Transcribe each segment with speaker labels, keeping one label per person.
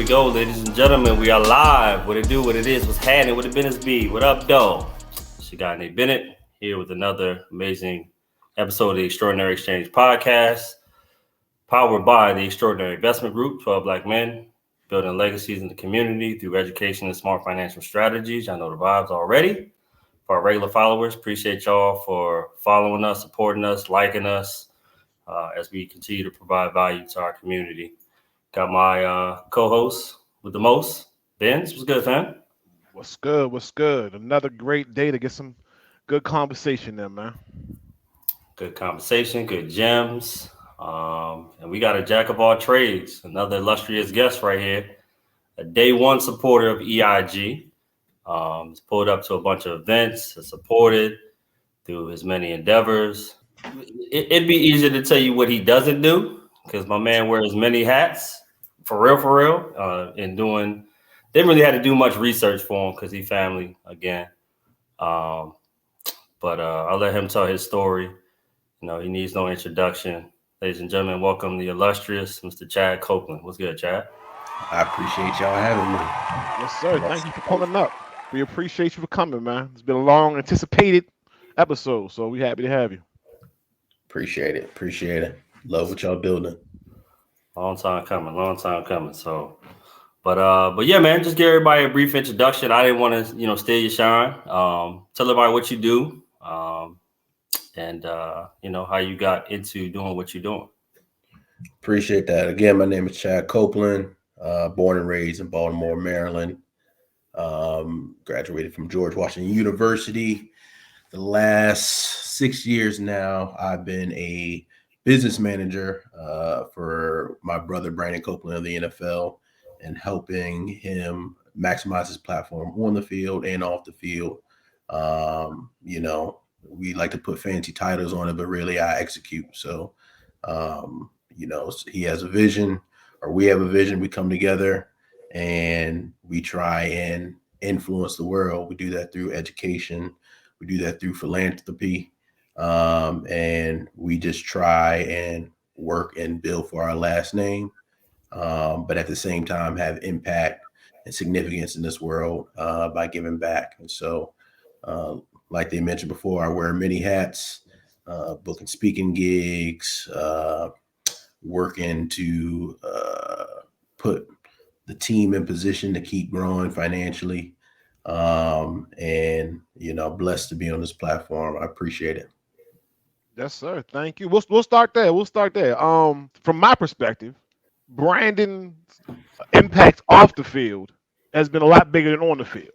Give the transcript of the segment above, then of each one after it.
Speaker 1: we go, ladies and gentlemen. We are live. What it do, what it is, what's happening, what the business be. What up, though? It's your guy, Nate Bennett, here with another amazing episode of the Extraordinary Exchange podcast, powered by the Extraordinary Investment Group, 12 Black men, building legacies in the community through education and smart financial strategies. Y'all know the vibes already. For our regular followers, appreciate y'all for following us, supporting us, liking us, as we continue to provide value to our community. Got my co-host with the most, Benz. What's good, fam?
Speaker 2: What's good? What's good? Another great day to get some good conversation there, man.
Speaker 1: Good conversation, good gems. And we got a jack of all trades, another illustrious guest right here, a day one supporter of E.I.G. He's pulled up to a bunch of events, has supported through his many endeavors. It'd be easier to tell you what he doesn't do because my man wears many hats. For real, and didn't really have to do much research for him because he family again. But I'll let him tell his story. You know, he needs no introduction. Ladies and gentlemen, welcome the illustrious Mr. Chad Copeland. What's good, Chad?
Speaker 3: I appreciate y'all having me.
Speaker 2: Yes, sir. Thank you for pulling up. We appreciate you for coming, man. It's been a long anticipated episode, so we're happy to have you.
Speaker 3: Appreciate it. Love what y'all building.
Speaker 1: Long time coming. So, but yeah, man, just give everybody a brief introduction. I didn't want to, steal your shine. Tell everybody what you do, and how you got into doing what you're doing.
Speaker 3: Appreciate that. Again, my name is Chad Copeland, born and raised in Baltimore, Maryland. Graduated from George Washington University. The last 6 years now, I've been a business manager for my brother Brandon Copeland of the NFL and helping him maximize his platform on the field and off the field. We like to put fancy titles on it, but really I execute. So, he has a vision or we have a vision. We come together and we try and influence the world. We do that through education. We do that through philanthropy. And we just try and work and build for our last name, but at the same time have impact and significance in this world by giving back. And so, like they mentioned before, I wear many hats, booking speaking gigs, working to put the team in position to keep growing financially. Blessed to be on this platform. I appreciate it.
Speaker 2: Yes, sir. Thank you. We'll start there. From my perspective, Brandon's impact off the field has been a lot bigger than on the field.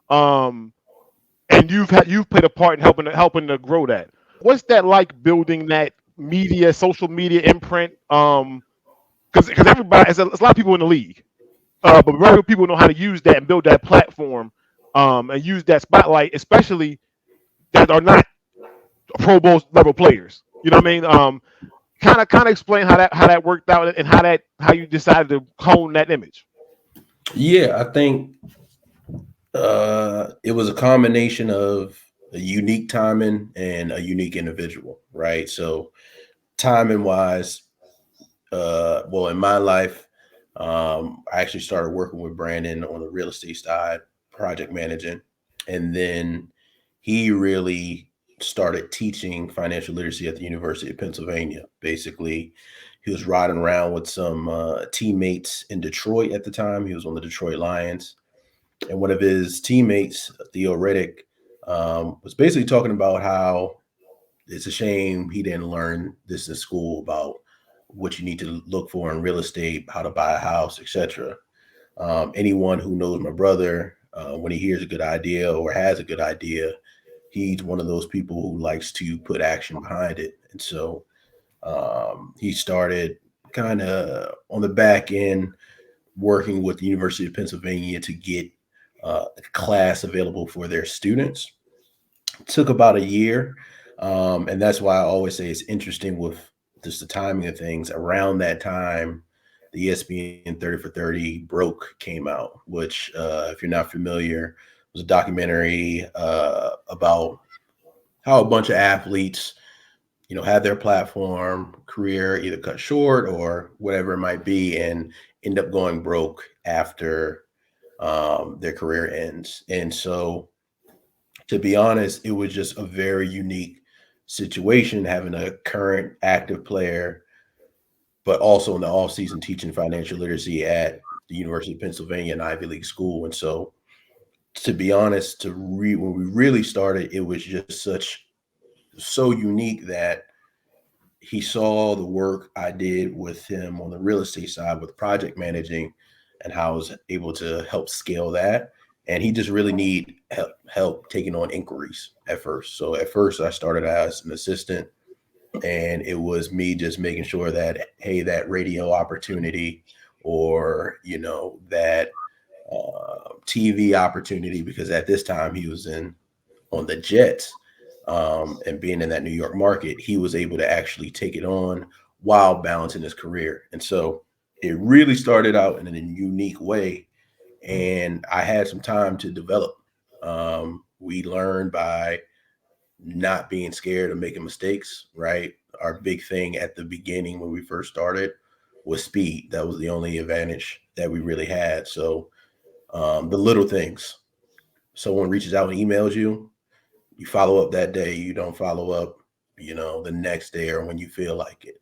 Speaker 2: And you've played a part in helping to grow that. What's that like building that social media imprint? Because everybody, there's a lot of people in the league, but very few people know how to use that and build that platform, and use that spotlight, especially that are not Pro Bowl level players. You know what I mean? Kind of explain how that worked out and how you decided to hone that image.
Speaker 3: Yeah, I think it was a combination of a unique timing and a unique individual, right? So timing wise, in my life, I actually started working with Brandon on the real estate side, project managing, and then he really started teaching financial literacy at the University of Pennsylvania. Basically, he was riding around with some teammates in Detroit at the time. He was on the Detroit Lions. And one of his teammates, Theo Riddick, was basically talking about how it's a shame he didn't learn this in school about what you need to look for in real estate, how to buy a house, etc. Anyone who knows my brother, when he hears a good idea or has a good idea, he's one of those people who likes to put action behind it. And so he started kind of on the back end working with the University of Pennsylvania to get a class available for their students. It took about a year. And that's why I always say it's interesting with just the timing of things. Around that time, the ESPN 30 for 30 Broke came out, which, if you're not familiar, was a documentary about how a bunch of athletes, had their platform career either cut short or whatever it might be, and end up going broke after their career ends. And so, to be honest, it was just a very unique situation having a current active player, but also in the off season teaching financial literacy at the University of Pennsylvania, an Ivy League school. And so, to be honest, when we really started, it was just so unique that he saw the work I did with him on the real estate side with project managing and how I was able to help scale that. And he just really need help taking on inquiries at first. So at first I started as an assistant, and it was me just making sure that, hey, that radio opportunity or, that TV opportunity, because at this time he was on the Jets, and being in that New York market, he was able to actually take it on while balancing his career. And so it really started out in a unique way. And I had some time to develop. We learned by not being scared of making mistakes, right? Our big thing at the beginning when we first started was speed. That was the only advantage that we really had. So the little things. Someone reaches out and emails you, you follow up that day, you don't follow up, the next day or when you feel like it.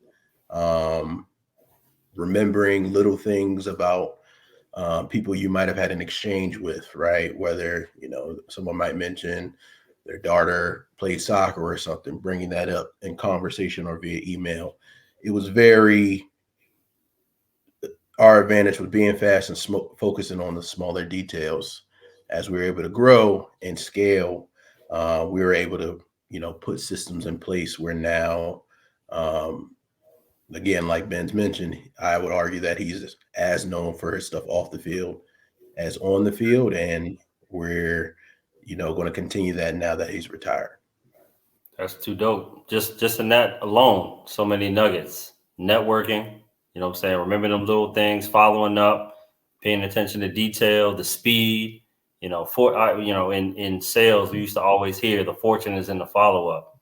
Speaker 3: Remembering little things about people you might have had an exchange with, right? Whether, someone might mention their daughter played soccer or something, bringing that up in conversation or via email. It was our advantage was being fast and focusing on the smaller details. As we were able to grow and scale, we were able to, put systems in place where now, again, like Ben's mentioned, I would argue that he's as known for his stuff off the field as on the field. And we're, going to continue that now that he's retired.
Speaker 1: That's too dope. Just in that alone, so many nuggets. Networking, you know what I'm saying? Remember them little things, following up, paying attention to detail, the speed. In sales, we used to always hear the fortune is in the follow up,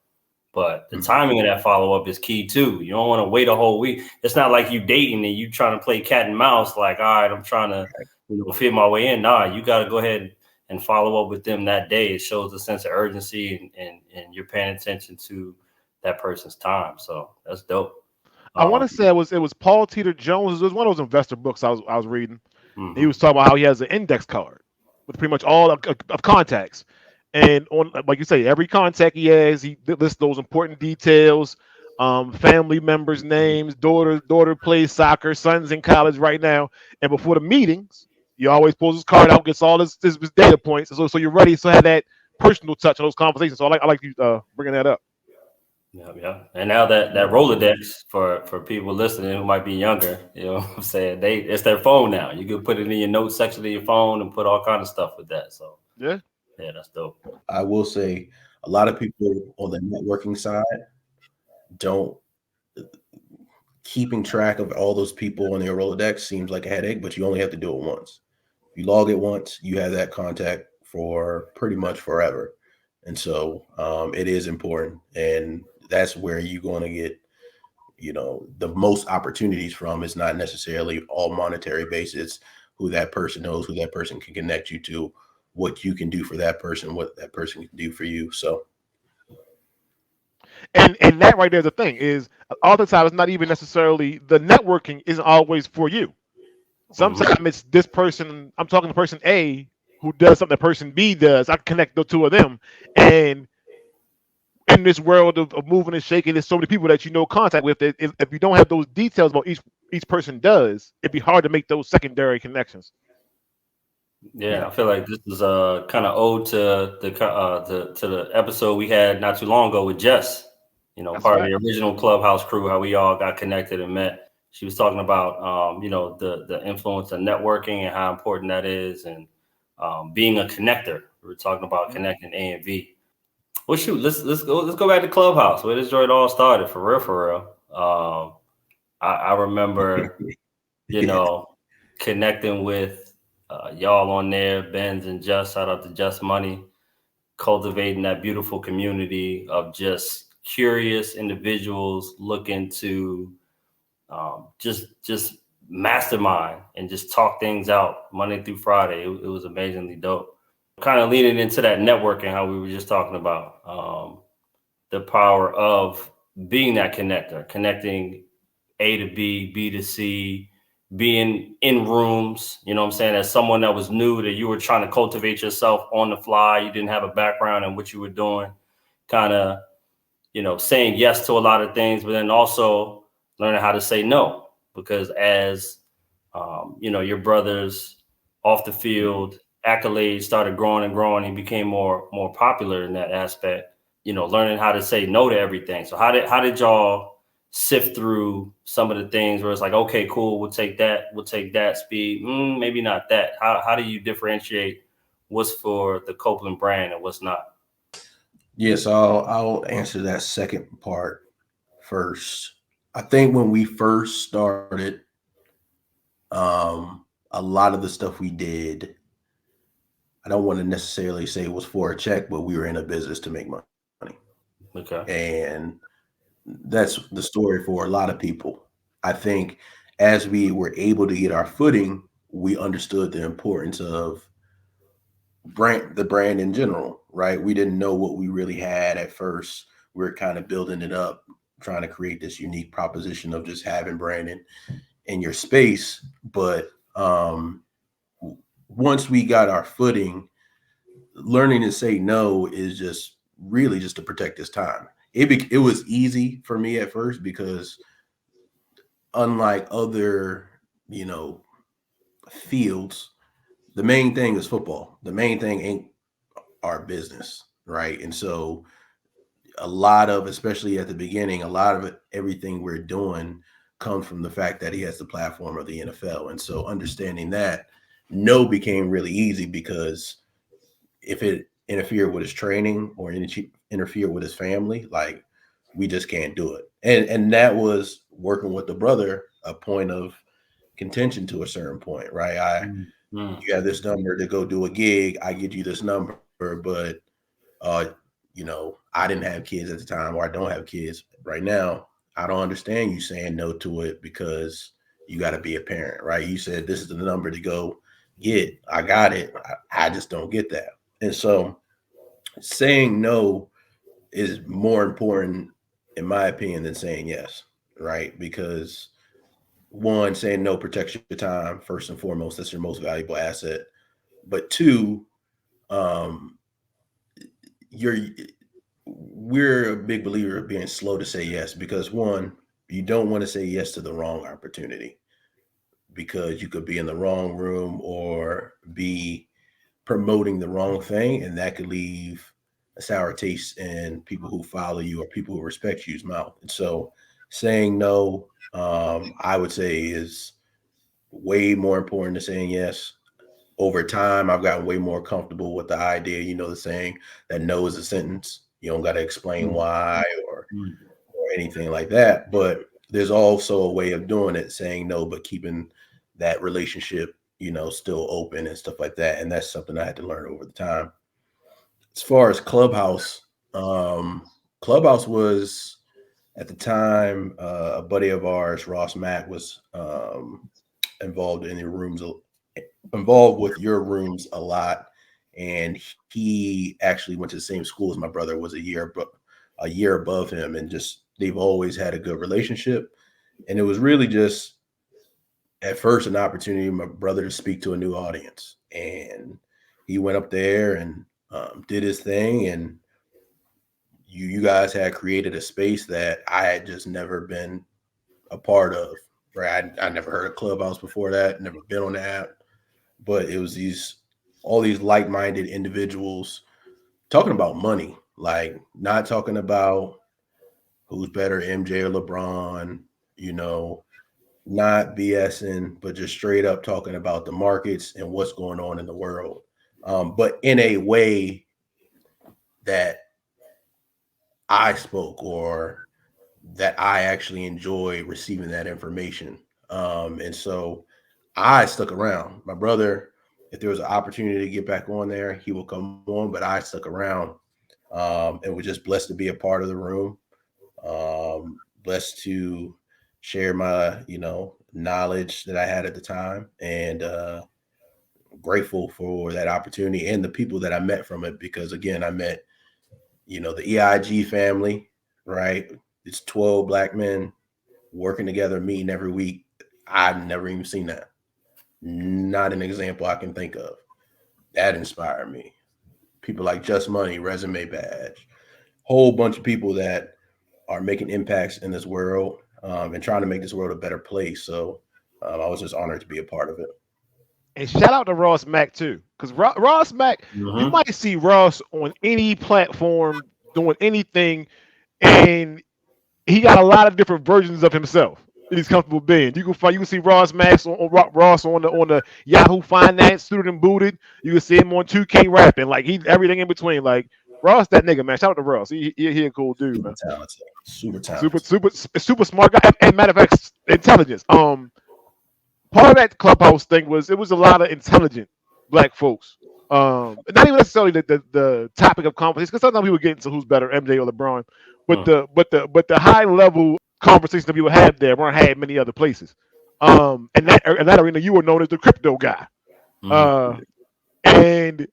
Speaker 1: but the timing of that follow up is key too. You don't want to wait a whole week. It's not like you dating and you trying to play cat and mouse. Like, all right, I'm trying to fit my way in. Nah, you got to go ahead and follow up with them that day. It shows a sense of urgency and you're paying attention to that person's time. So that's dope.
Speaker 2: I want to say it was Paul Teeter Jones. It was one of those investor books I was reading.
Speaker 1: Mhm.
Speaker 2: He was talking about how he has an index card with pretty much all of contacts, and on, like you say, every contact he has, he lists those important details, family members' names, daughter plays soccer, son's in college right now, and before the meetings, he always pulls his card out, gets all his data points, so you're ready to have that personal touch on those conversations. So I like you bringing that up.
Speaker 1: Yeah. And now that Rolodex for people listening who might be younger, you know what I'm saying? It's their phone now. You can put it in your notes section of your phone and put all kind of stuff with that. So
Speaker 2: Yeah.
Speaker 1: that's dope.
Speaker 3: I will say a lot of people on the networking side don't keeping track of all those people on your Rolodex seems like a headache, but you only have to do it once. If you log it once, you have that contact for pretty much forever. And so it is important. And that's where you're going to get, the most opportunities from. Is not necessarily all monetary basis, who that person knows, who that person can connect you to, what you can do for that person, what that person can do for you. So
Speaker 2: And that right there, the thing is, all the time, it's not even necessarily the networking isn't always for you. Sometimes it's this person. I'm talking to person A who does something that person B does. I connect the two of them, and in this world of moving and shaking, there's so many people that contact with. If you don't have those details about each person does, it'd be hard to make those secondary connections.
Speaker 1: Yeah, I feel like this is kind of ode to the episode we had not too long ago with Jess.
Speaker 2: That's
Speaker 1: Part of
Speaker 2: right.
Speaker 1: the original Clubhouse crew, how we all got connected and met. She was talking about the influence of networking and how important that is, and being a connector. We were talking about connecting A and B. Well, shoot, let's go back to Clubhouse where this joint all started for real. I remember connecting with y'all on there, Benz and Just. Shout out to Just Money, cultivating that beautiful community of just curious individuals looking to just mastermind and just talk things out Monday through Friday. It was amazingly dope. Kind of leaning into that networking, how we were just talking about, the power of being that connector, connecting A to B, B to C, being in rooms, you know what I'm saying? As someone that was new, that you were trying to cultivate yourself on the fly, you didn't have a background in what you were doing, kind of, saying yes to a lot of things, but then also learning how to say no. Because as, your brother's off the field accolades started growing and growing, he became more popular in that aspect, learning how to say no to everything. So how did y'all sift through some of the things where it's like, okay, cool, we'll take that speed, maybe not that. How do you differentiate what's for the Copeland brand and what's not?
Speaker 3: Yes, I'll answer that second part first. I think when we first started, a lot of the stuff we did, I don't want to necessarily say it was for a check, but we were in a business to make money.
Speaker 1: Okay.
Speaker 3: And that's the story for a lot of people. I think as we were able to get our footing, we understood the importance of the brand in general, right? We didn't know what we really had at first. We were kind of building it up, trying to create this unique proposition of just having branding in your space. But once we got our footing, learning to say no is just really just to protect this time. It was easy for me at first because unlike other, you know, fields, the main thing is football. The main thing ain't our business, right? And so a lot of, especially at the beginning, a lot of it, everything we're doing comes from the fact that he has the platform of the NFL. And so understanding that no became really easy because if it interfered with his training or interfered with his family, like we just can't do it. And that was working with the brother a point of contention to a certain point, right?
Speaker 1: Mm.
Speaker 3: You have this number to go do a gig, I get you this number, but I didn't have kids at the time, or I don't have kids right now. I don't understand you saying no to it because you got to be a parent, right? You said this is the number to go get. I got it. I just don't get that. And so saying no is more important, in my opinion, than saying yes, right? Because one, saying no protects your time, first and foremost. That's your most valuable asset. But two, um, you're we're a big believer of being slow to say yes because one, you don't want to say yes to the wrong opportunity because you could be in the wrong room or be promoting the wrong thing, and that could leave a sour taste in people who follow you or people who respect you's mouth. And so saying no, I would say is way more important than saying yes. Over time, I've gotten way more comfortable with the idea, the saying that no is a sentence. You don't got to explain
Speaker 1: Mm.
Speaker 3: why or
Speaker 1: Mm.
Speaker 3: anything like that. But there's also a way of doing it, saying no, but keeping that relationship, still open and stuff like that. And that's something I had to learn over the time. As far as um, Clubhouse was at the time, a buddy of ours, Ross Mack, was involved in the rooms, involved with your rooms a lot. And he actually went to the same school as my brother, was a year above him, and just they've always had a good relationship. And it was really just at first an opportunity for my brother to speak to a new audience, and he went up there and did his thing. And you guys had created a space that I had just never been a part of. Right, I never heard of Clubhouse before that, never been on the app, but it was all these like-minded individuals talking about money, like not talking about who's better, MJ or LeBron, you know, not BSing, but just straight up talking about the markets and what's going on in the world. But in a way that I spoke or that I actually enjoy receiving that information. And so I stuck around. My brother, if there was an opportunity to get back on there, he will come on, but I stuck around and was just blessed to be a part of the room. Blessed to share my, knowledge that I had at the time, and grateful for that opportunity and the people that I met from it. Because again, I met, the E.I.G family, right? It's 12 Black men working together, meeting every week. I've never even seen that. Not an example I can think of. That inspired me. People like Just Money, Resume Badge, whole bunch of people that are making impacts in this world, and trying to make this world a better place. So I was just honored to be a part of it.
Speaker 2: And shout out to Ross Mack too, because Ross Mack, you
Speaker 1: Mm-hmm.
Speaker 2: might see Ross on any platform doing anything, and he got a lot of different versions of himself that he's comfortable being. You can see Ross Max Ross on the Yahoo Finance suited and booted. You can see him on 2K rapping, like he everything in between. Like Ross, that nigga, man. Shout out to Ross. He a cool dude,
Speaker 3: Super
Speaker 2: man.
Speaker 3: talented. Super
Speaker 2: Super
Speaker 3: talented.
Speaker 2: super super smart guy. And matter of fact, intelligence. Part of that clubhouse thing was it was a lot of intelligent black folks. Not even necessarily the topic of conversation, because sometimes people get into who's better, MJ or LeBron, but the high level conversations that people had there weren't had many other places. In that arena, you were known as the crypto guy.
Speaker 1: Mm-hmm.
Speaker 2: Uh, and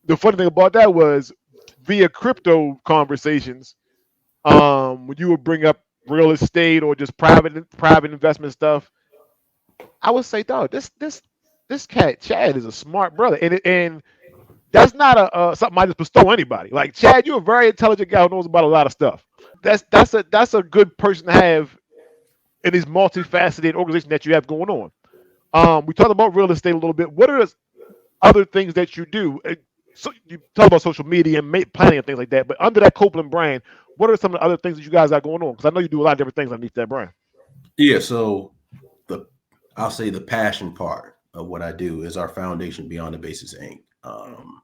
Speaker 2: the funny thing about that was via crypto conversations, when you would bring up real estate or just private investment stuff, I would say, dog, this cat Chad is a smart brother, and that's not a something I just bestow on anybody. Like Chad, you're a very intelligent guy who knows about a lot of stuff. That's a good person to have in this multifaceted organization that you have going on. We talked about real estate a little bit. What are the other things that you do? So you talk about social media and planning and things like that. But under that Copeland brand, what are some of the other things that you guys got going on? Because I know you do a lot of different things underneath that brand.
Speaker 3: Yeah. So the I'll say the passion part of what I do is our foundation, Beyond the Basis Inc.
Speaker 2: Mm-hmm.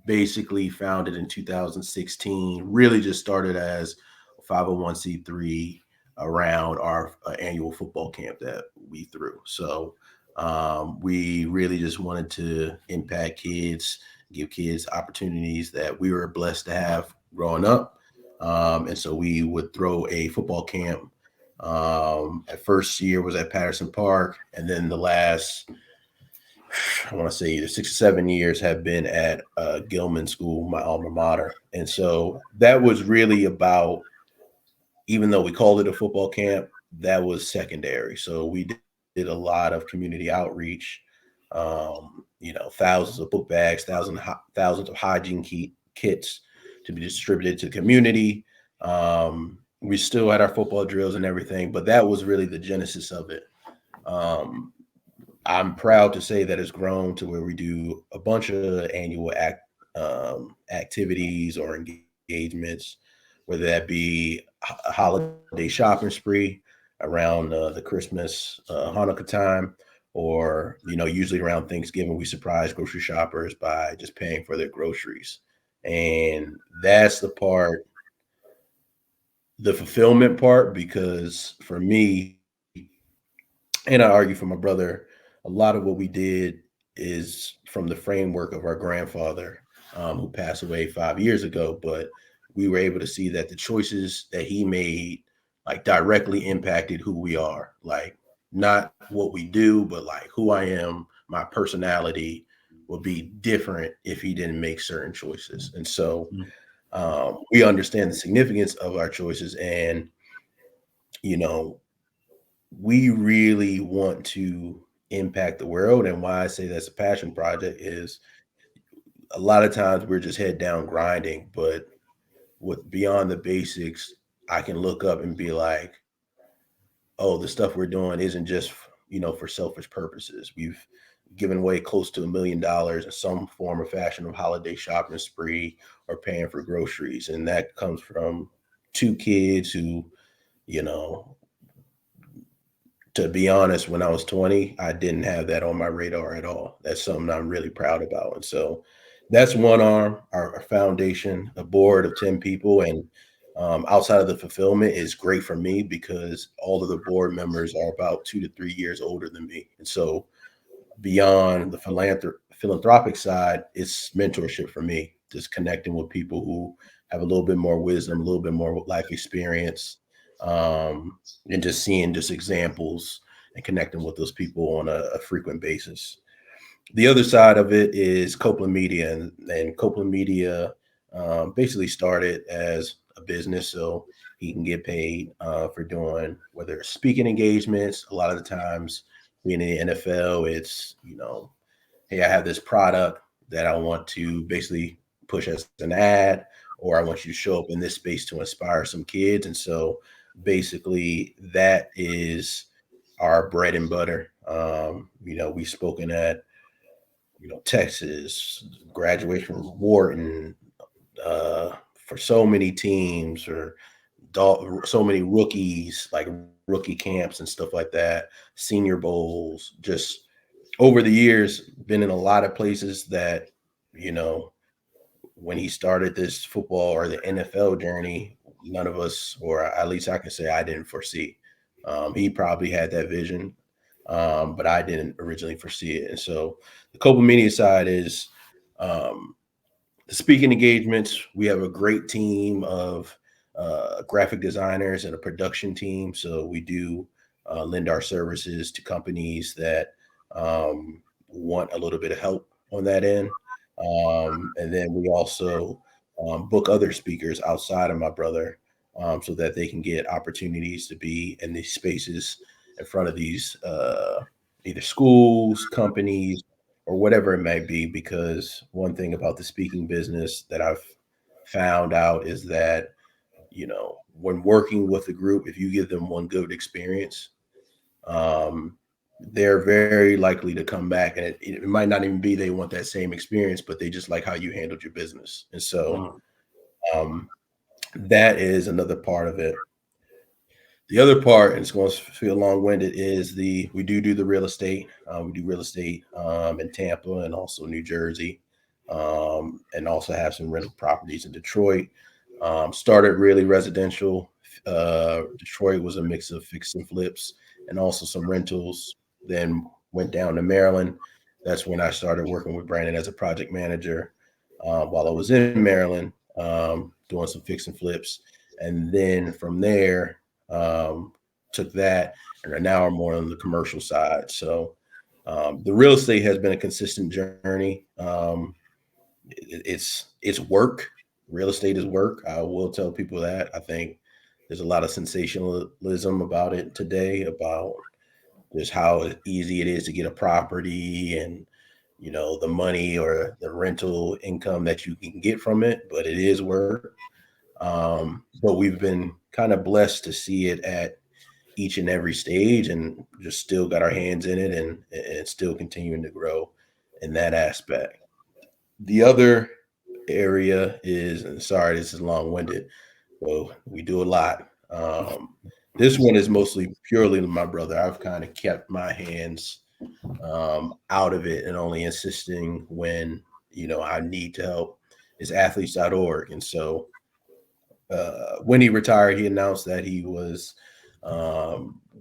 Speaker 3: Basically founded in 2016. Really just started as a 501c3 around our annual football camp that we threw. So we really just wanted to impact kids, give kids opportunities that we were blessed to have growing up. And so we would throw a football camp. At first year was at Patterson Park, and then the last, I want to say, either 6 or 7 years have been at Gilman School, my alma mater. And so that was really about, even though we called it a football camp, that was secondary. So we did a lot of community outreach, thousands of book bags, thousands of hygiene kits to be distributed to the community. We still had our football drills and everything, but that was really the genesis of it. Um, I'm proud to say that it's grown to where we do a bunch of annual activities or engagements, whether that be a holiday shopping spree around the Christmas, Hanukkah time, or usually around Thanksgiving, we surprise grocery shoppers by just paying for their groceries, and that's the fulfillment part, because for me, and I argue for my brother, a lot of what we did is from the framework of our grandfather, who passed away 5 years ago. But we were able to see that the choices that he made, like, directly impacted who we are. Like, not what we do, but like who I am, my personality would be different if he didn't make certain choices. And so we understand the significance of our choices, and you know we really want to impact the world. And why I say that's a passion project is, a lot of times we're just head down grinding, but with Beyond the Basics, I can look up and be like, oh, the stuff we're doing isn't just for selfish purposes. We've given away close to $1 million in some form or fashion of holiday shopping spree or paying for groceries, and that comes from two kids who, you know to be honest, when I was 20, I didn't have that on my radar at all. That's something I'm really proud about. And so that's one arm, our foundation, a board of 10 people. And outside of the fulfillment is great for me, because all of the board members are about 2 to 3 years older than me. And so beyond the philanthropic side, it's mentorship for me, just connecting with people who have a little bit more wisdom, a little bit more life experience, and just seeing just examples and connecting with those people on a frequent basis. The other side of it is Copeland Media, and Copeland Media basically started as a business, so he can get paid for doing whether it's speaking engagements. A lot of the times, being in the NFL, it's hey, I have this product that I want to basically push as an ad, or I want you to show up in this space to inspire some kids, and so basically that is our bread and butter. We've spoken at Texas, graduation from Wharton, for so many teams or so many rookies, like rookie camps and stuff like that, senior bowls, just over the years, been in a lot of places that, you know, when he started this football or the NFL journey, none of us, or at least I can say I didn't foresee. He probably had that vision, but I didn't originally foresee it. And so the Copa Media side is um, the speaking engagements. We have a great team of graphic designers and a production team. So we do lend our services to companies that want a little bit of help on that end. And then we also book other speakers outside of my brother, so that they can get opportunities to be in these spaces in front of these either schools, companies, or whatever it may be. Because one thing about the speaking business that I've found out is that, when working with a group, if you give them one good experience, um, they're very likely to come back. And it might not even be they want that same experience, but they just like how you handled your business. And so
Speaker 1: Mm.
Speaker 3: um, that is another part of it. The other part, and it's going to feel long-winded, is we do the real estate. We do real estate in Tampa and also New Jersey, and also have some rental properties in Detroit. Started really residential. Detroit was a mix of fix and flips and also some rentals. Then went down to Maryland. That's when I started working with Brandon as a project manager while I was in Maryland, doing some fix and flips. And then from there, um, took that, and now I'm more on the commercial side. So the real estate has been a consistent journey. It's work. Real estate is work. I will tell people that. I think there's a lot of sensationalism about it today, about just how easy it is to get a property and the money or the rental income that you can get from it, but it is work. But we've been kind of blessed to see it at each and every stage, and just still got our hands in it, and still continuing to grow in that aspect. The other area is, and sorry, this is long winded, so we do a lot. This one is mostly purely my brother. I've kind of kept my hands out of it and only insisting when I need to help. Is athletes.org. And so when he retired, he announced that he was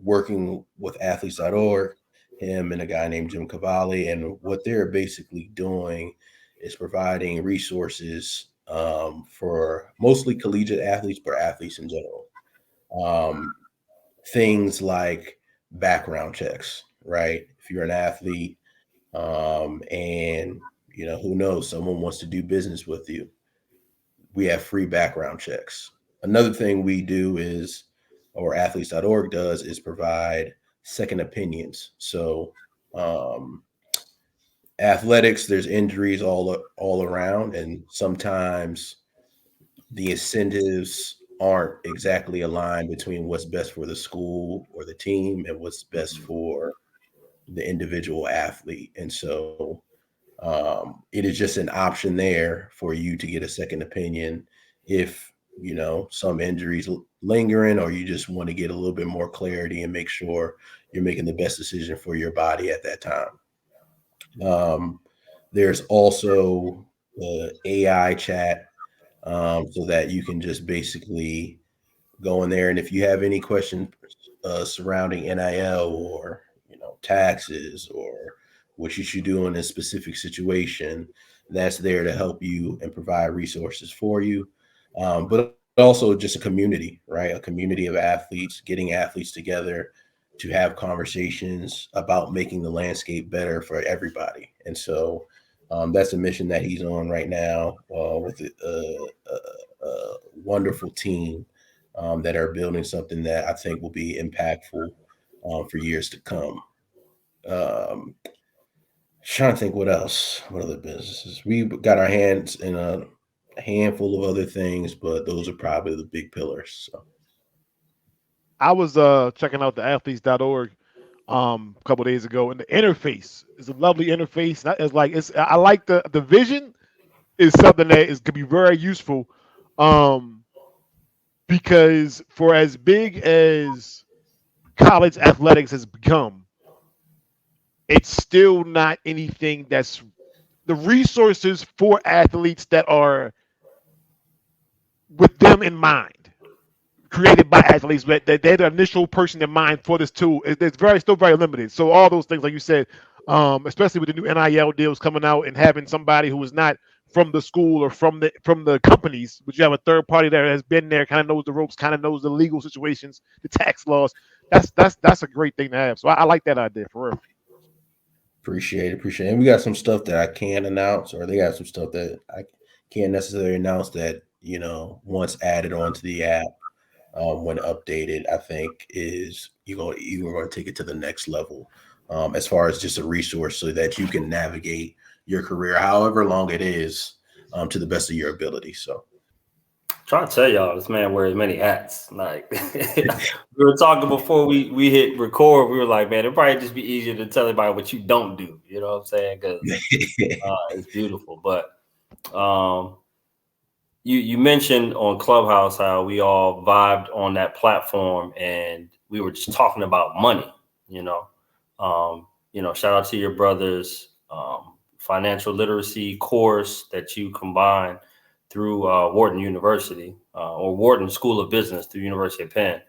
Speaker 3: working with athletes.org, him and a guy named Jim Cavalli. And what they're basically doing is providing resources for mostly collegiate athletes, but athletes in general. Um, Things like background checks, right? If you're an athlete, and who knows, someone wants to do business with you, we have free background checks. Another thing we do is, or athletes.org does, is provide second opinions. So um, athletics, there's injuries all around, and sometimes the incentives aren't exactly aligned between what's best for the school or the team and what's best for the individual athlete. And so it is just an option there for you to get a second opinion if some injuries lingering, or you just want to get a little bit more clarity and make sure you're making the best decision for your body at that time. um, there's also the AI chat, so that you can just basically go in there, and if you have any questions surrounding NIL, or taxes, or what you should do in a specific situation, that's there to help you and provide resources for you. But also just a community, right? A community of athletes, getting athletes together to have conversations about making the landscape better for everybody. And so that's a mission that he's on right now with a wonderful team that are building something that I think will be impactful for years to come. Um, Trying to think what else, what other businesses. We got our hands in a handful of other things, but those are probably the big pillars. So.
Speaker 2: I was checking out the athletes.org a couple days ago, and the interface is a lovely interface. It's like I like the vision is something that is could be very useful, um, because for as big as college athletics has become, it's still not anything that's the resources for athletes that are with them in mind, created by athletes, but they're the initial person in mind for this tool. It's still very limited. So all those things, like you said, especially with the new NIL deals coming out and having somebody who is not from the school or from the companies, but you have a third party that has been there, kind of knows the ropes, kind of knows the legal situations, the tax laws. That's a great thing to have. So I like that idea for real.
Speaker 3: Appreciate it. And we got some stuff that I can announce, or they got some stuff that I can't necessarily announce that, once added onto the app, when updated, I think you're going to take it to the next level as far as just a resource so that you can navigate your career, however long it is, to the best of your ability. So.
Speaker 1: Trying to tell y'all, this man wears many hats. Like we were talking before we hit record, we were like, man, it'd probably just be easier to tell everybody what you don't do. You know what I'm saying? Because it's beautiful. But you mentioned on Clubhouse how we all vibed on that platform, and we were just talking about money. Shout out to your brother's financial literacy course that you combined through Wharton University or Wharton School of Business through University of Penn,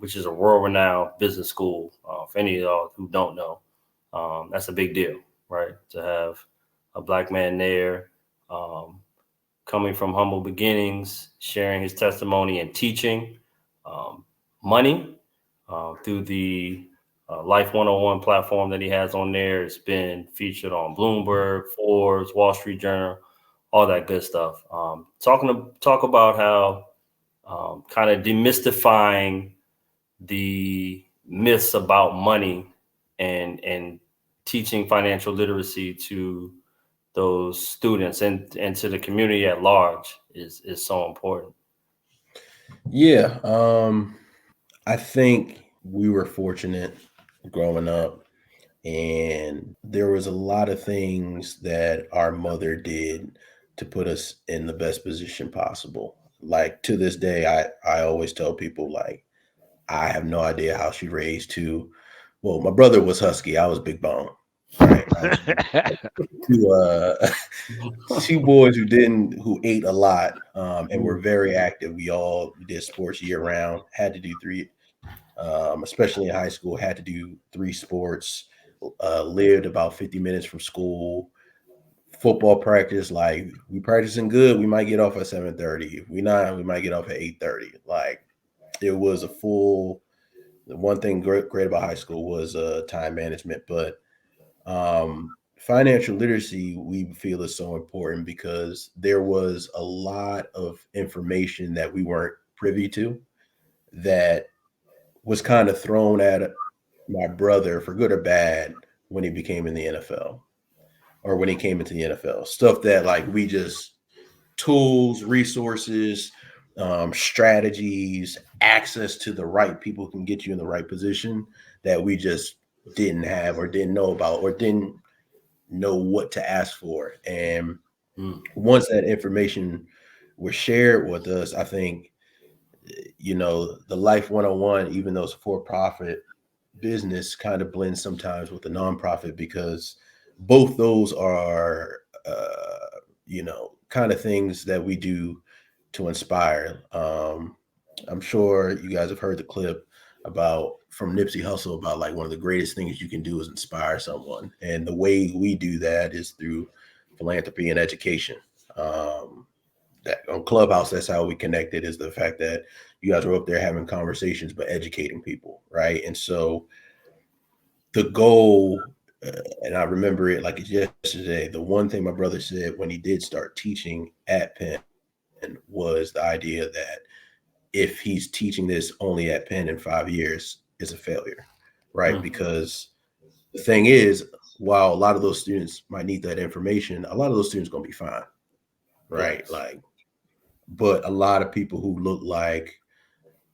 Speaker 1: which is a world-renowned business school. For any of y'all who don't know, that's a big deal, right? To have a Black man there, coming from humble beginnings, sharing his testimony and teaching money through the Life 101 platform that he has on there. It's been featured on Bloomberg, Forbes, Wall Street Journal, all that good stuff. Talk about how kind of demystifying the myths about money and teaching financial literacy to those students and to the community at large is so important.
Speaker 3: Yeah. I think we were fortunate growing up, and there was a lot of things that our mother did to put us in the best position possible. Like to this day, I always tell people, like, I have no idea how she raised two. Well, my brother was husky. I was big bone. Right. Two boys who ate a lot and were very active. We did sports year round, had to do three, especially in high school, had to do three sports, lived about 50 minutes from school. Football practice, like we practicing good, we might get off at 7:30. If we not, we might get off at 8:30. Like it was a full. The one thing great about high school was time management, but financial literacy we feel is so important because there was a lot of information that we weren't privy to that was kind of thrown at my brother for good or bad when he became in the NFL or when he came into the NFL. Stuff that like we just tools, resources, strategies, access to the right people who can get you in the right position that we just didn't have or didn't know about or didn't know what to ask for. And once that information was shared with us, I think, the Life 101, even though it's a for-profit business, kind of blends sometimes with the nonprofit because both those are, kind of things that we do to inspire. I'm sure you guys have heard the clip from Nipsey Hussle about like one of the greatest things you can do is inspire someone. And the way we do that is through philanthropy and education. that on Clubhouse, that's how we connected, is the fact that you guys were up there having conversations, but educating people, right? And so the goal, and I remember it like it's yesterday, the one thing my brother said when he did start teaching at Penn was the idea that if he's teaching this only at Penn in 5 years, it's a failure, right?
Speaker 1: Mm.
Speaker 3: Because the thing is, while a lot of those students might need that information, a lot of those students are going to be fine, right?
Speaker 1: Yes.
Speaker 3: Like, but a lot of people who look like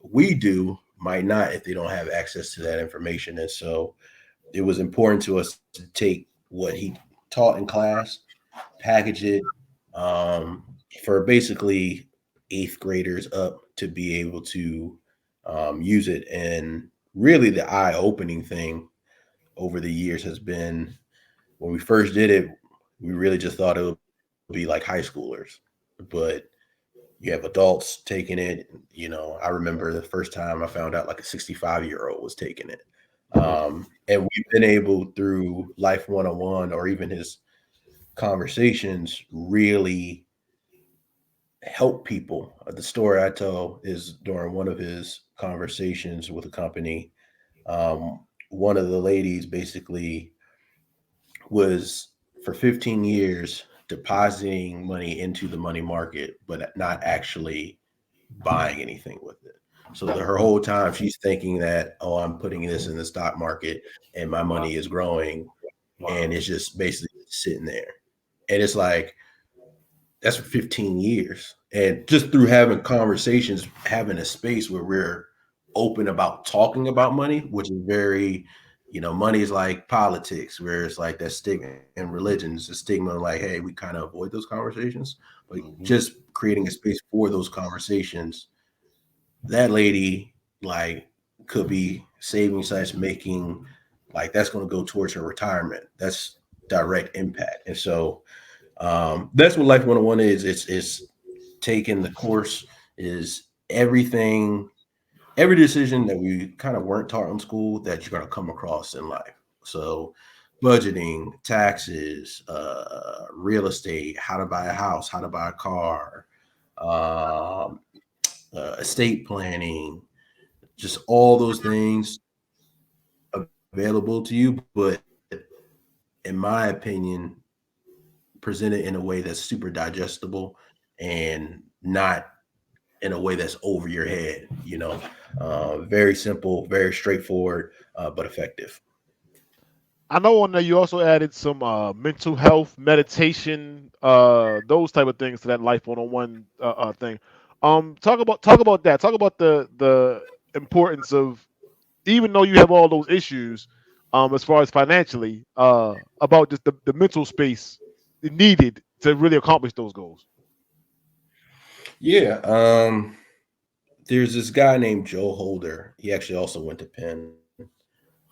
Speaker 3: we do might not if they don't have access to that information. And so it was important to us to take what he taught in class, package it for basically eighth graders up to be able to use it. And really, the eye opening thing over the years has been, when we first did it, we really just thought it would be like high schoolers, but you have adults taking it. I remember the first time I found out like a 65-year-old was taking it. And we've been able, through Life 101 or even his conversations, really help people. The story I tell is during one of his conversations with a company. One of the ladies basically was for 15 years depositing money into the money market, but not actually buying anything with it. So her whole time she's thinking that, oh, I'm putting this in the stock market and my
Speaker 1: Wow.
Speaker 3: money is growing,
Speaker 1: Wow.
Speaker 3: and it's just basically sitting there. And it's like, that's for 15 years. And just through having conversations, having a space where we're open about talking about money, which is very, money is like politics, where it's like that stigma, and religions, the stigma, like, hey, we kind of avoid those conversations. But
Speaker 1: Mhm.
Speaker 3: just creating a space for those conversations, that lady, like, could be saving such, making, like, that's going to go towards her retirement. That's direct impact. And so that's what Life 101 is. It's taking the course, is everything, every decision that we kind of weren't taught in school that you're going to come across in life. So budgeting, taxes, real estate, how to buy a house, how to buy a car, um, estate planning, just all those things available to you, but in my opinion, presented in a way that's super digestible and not in a way that's over your head. Very simple, very straightforward, but effective.
Speaker 2: I know on there you also added some mental health, meditation, those type of things to that Life 101 thing. Talk about that. Talk about the importance of, even though you have all those issues, as far as financially, about just the mental space needed to really accomplish those goals.
Speaker 3: Yeah. There's this guy named Joe Holder. He actually also went to Penn.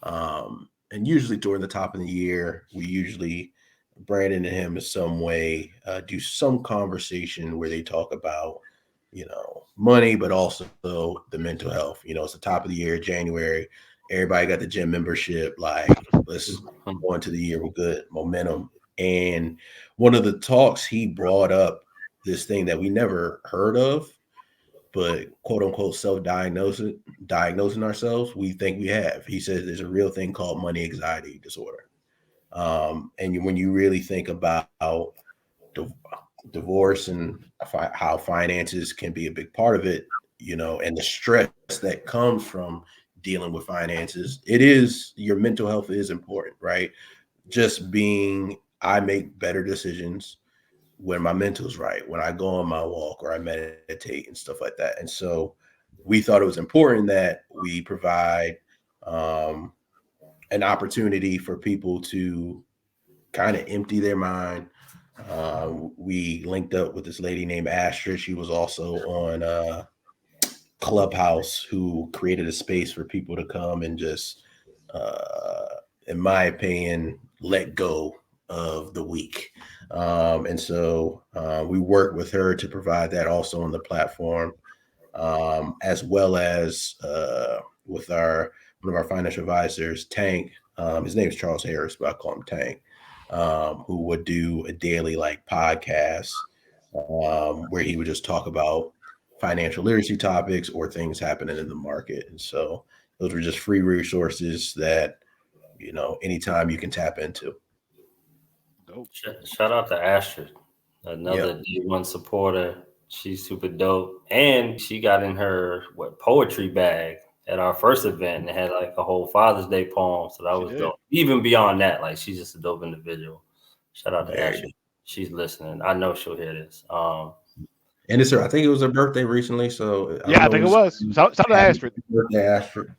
Speaker 3: And usually during the top of the year, we usually, Brandon and him in some way, do some conversation where they talk about, money, but also the mental health. It's the top of the year, January. Everybody got the gym membership. Like, let's go into the year with good momentum. And one of the talks, he brought up this thing that we never heard of, but quote unquote diagnosing ourselves, we think we have. He says there's a real thing called money anxiety disorder. And when you really think about div- divorce and how finances can be a big part of it, and the stress that comes from dealing with finances, your mental health is important, right? Just being, I make better decisions when my mental's right, when I go on my walk or I meditate and stuff like that. And so we thought it was important that we provide um, an opportunity for people to kind of empty their mind. We linked up with this lady named Astra. She was also on Clubhouse, who created a space for people to come and just, uh, in my opinion, let go of the week. And so we work with her to provide that also on the platform, as well as with one of our financial advisors, Tank. His name is Charles Harris, but I call him Tank, who would do a daily like podcast where he would just talk about financial literacy topics or things happening in the market. And so those were just free resources that, anytime you can tap into.
Speaker 2: Dope.
Speaker 1: Shout out to Astrid,
Speaker 3: Yep.
Speaker 1: another D1 supporter. She's super dope. And she got in her poetry bag at our first event and had like a whole Father's Day poem. So that
Speaker 2: She
Speaker 1: was
Speaker 2: did.
Speaker 1: dope. Even beyond that, like she's just a dope individual. Shout out to
Speaker 3: Very.
Speaker 1: Astrid. She's listening. I know she'll hear this.
Speaker 3: And it's her, I think it was her birthday recently. So I don't
Speaker 2: Yeah, I
Speaker 3: know
Speaker 2: think
Speaker 3: when
Speaker 2: it
Speaker 3: this
Speaker 2: was. Shout out to
Speaker 3: happy
Speaker 2: Astrid.
Speaker 3: birthday, Astrid.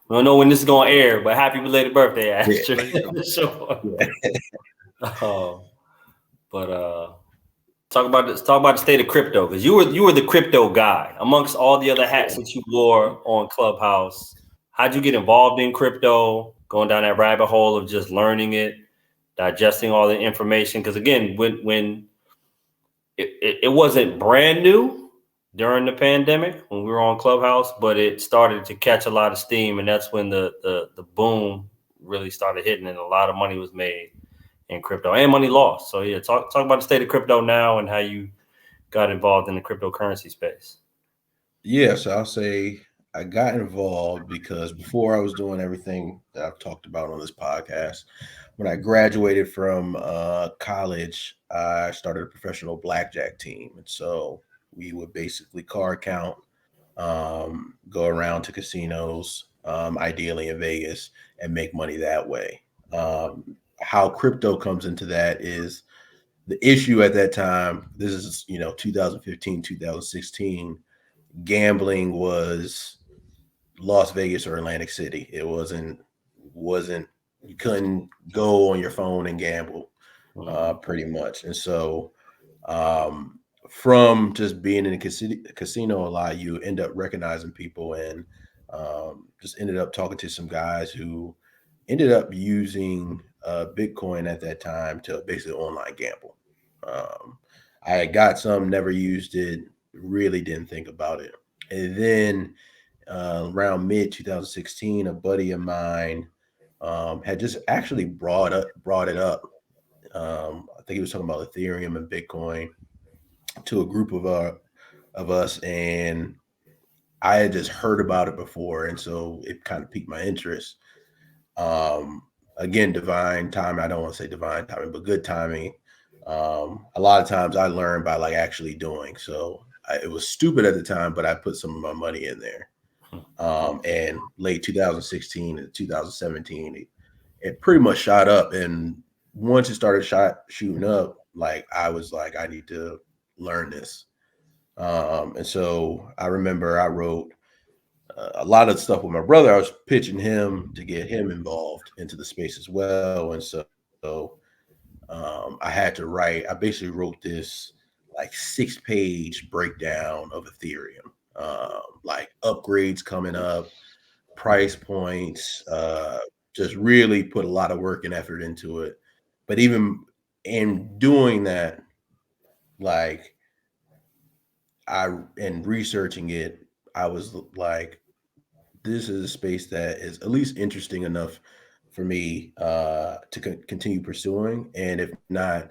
Speaker 1: We don't know when this is gonna air, but happy belated birthday,
Speaker 3: Yeah.
Speaker 1: Astrid.
Speaker 2: There you go.
Speaker 1: For sure.
Speaker 3: Yeah.
Speaker 1: But talk about this. Talk about the state of crypto, because you were the crypto guy amongst all the other hats that you wore on Clubhouse. How'd you get involved in crypto? Going down that rabbit hole of just learning it, digesting all the information. Because again, when it wasn't brand new during the pandemic when we were on Clubhouse, but it started to catch a lot of steam, and that's when the boom really started hitting, and a lot of money was made in crypto and money lost. So yeah, talk about the state of crypto now and how you got involved in the cryptocurrency space.
Speaker 3: Yeah, so I'll say I got involved because before I was doing everything that I've talked about on this podcast, when I graduated from college, I started a professional blackjack team. And so we would basically card count, go around to casinos, ideally in Vegas, and make money that way. How crypto comes into that is the issue at that time. This is, 2015, 2016. Gambling was Las Vegas or Atlantic City. It wasn't you couldn't go on your phone and gamble, pretty much. And so, from just being in a casino a lot, you end up recognizing people, and just ended up talking to some guys who ended up using Bitcoin at that time to basically online gamble. Um, I had got some, never used it, really didn't think about it. And then around mid 2016, a buddy of mine had just actually brought it up. I think he was talking about Ethereum and Bitcoin to a group of us, and I had just heard about it before, and so it kind of piqued my interest. Um, Again, divine timing. I don't want to say divine timing, but good timing. A lot of times I learn by like actually doing. So it was stupid at the time, but I put some of my money in there. And late 2016 and 2017, it pretty much shot up. And once it started shooting up, like I was like, I need to learn this. And so I remember I wrote a lot of stuff with my brother. I was pitching him to get him involved into the space as well. And so I had to write. I basically wrote this like 6-page breakdown of Ethereum, like upgrades coming up, price points. Just really put a lot of work and effort into it. But even in doing that, like in researching it, I was like, this is a space that is at least interesting enough for me to continue pursuing. And if not,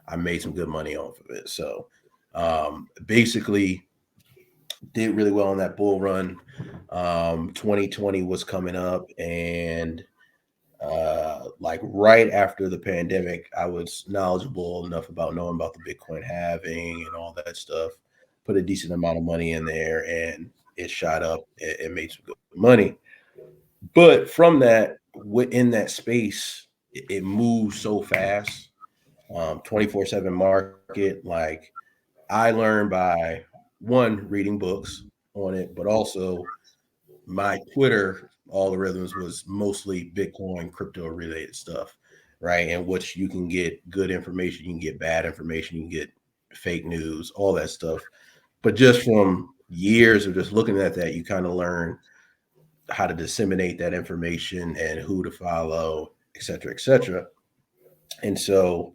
Speaker 3: I made some good money off of it. So basically, did really well on that bull run. 2020 was coming up, and like right after the pandemic, I was knowledgeable enough about knowing about the Bitcoin halving and all that stuff. Put a decent amount of money in there, and it shot up. It made some good money. But from that, within that space, it moves so fast. 24/7 market. Like I learned by one reading books on it, but also my Twitter algorithms was mostly Bitcoin crypto related stuff, right? And which you can get good information, you can get bad information, you can get fake news, all that stuff. But just from years of just looking at that, you kind of learn how to disseminate that information and who to follow, et cetera, et cetera. And so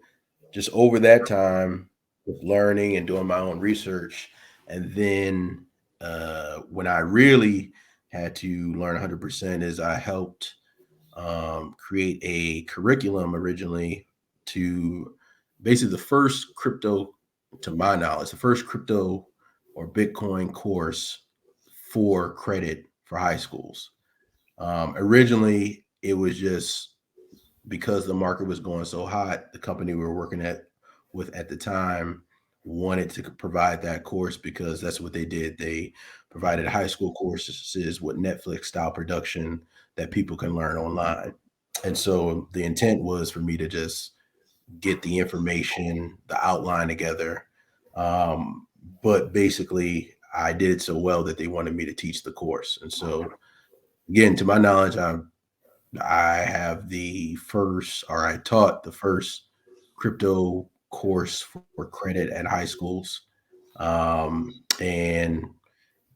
Speaker 3: just over that time with learning and doing my own research, and then when I really had to learn 100% is I helped create a curriculum originally to basically the first crypto to my knowledge, the first crypto or Bitcoin course for credit for high schools. Originally, it was just because the market was going so hot. The company we were working with at the time wanted to provide that course because that's what they did. They provided high school courses with Netflix style production that people can learn online. And so the intent was for me to just get the information, the outline together. Um, but basically, I did it so well that they wanted me to teach the course. And so, again, to my knowledge, I have the first, or I taught the first crypto course for credit at high schools. And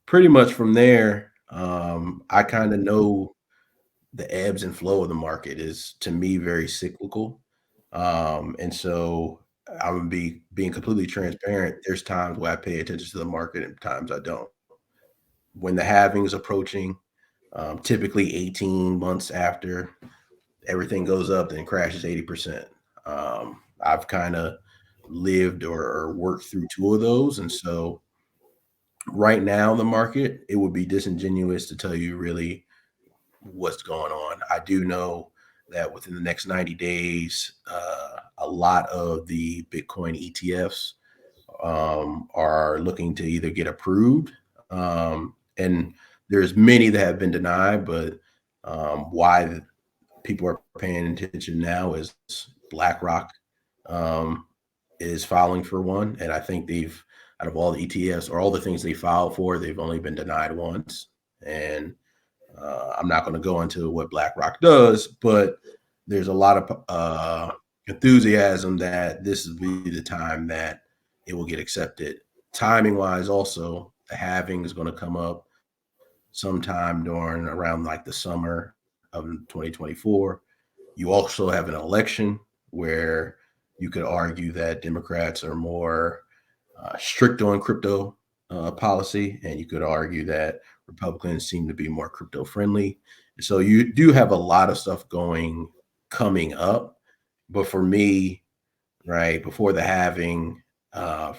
Speaker 3: pretty much from there, I kind of know the ebbs and flow of the market is, to me, very cyclical. And so I'm gonna be being completely transparent. There's times where I pay attention to the market and times I don't. When the halving is approaching, typically 18 months after everything goes up, then crashes 80%. I've kind of lived or worked through two of those. And so right now, the market, it would be disingenuous to tell you really what's going on. I do know that within the next 90 days, a lot of the Bitcoin ETFs are looking to either get approved, and there's many that have been denied, but why people are paying attention now is BlackRock um, is filing for one, and I think they've, out of all the ETFs or all the things they filed for, they've only been denied once. And I'm not going to go into what BlackRock does, but there's a lot of enthusiasm that this will be the time that it will get accepted. Timing wise, also, the halving is going to come up sometime during around like the summer of 2024. You also have an election where you could argue that Democrats are more strict on crypto policy, and you could argue that Republicans seem to be more crypto friendly. So you do have a lot of stuff coming up. But for me, right before the halving, uh,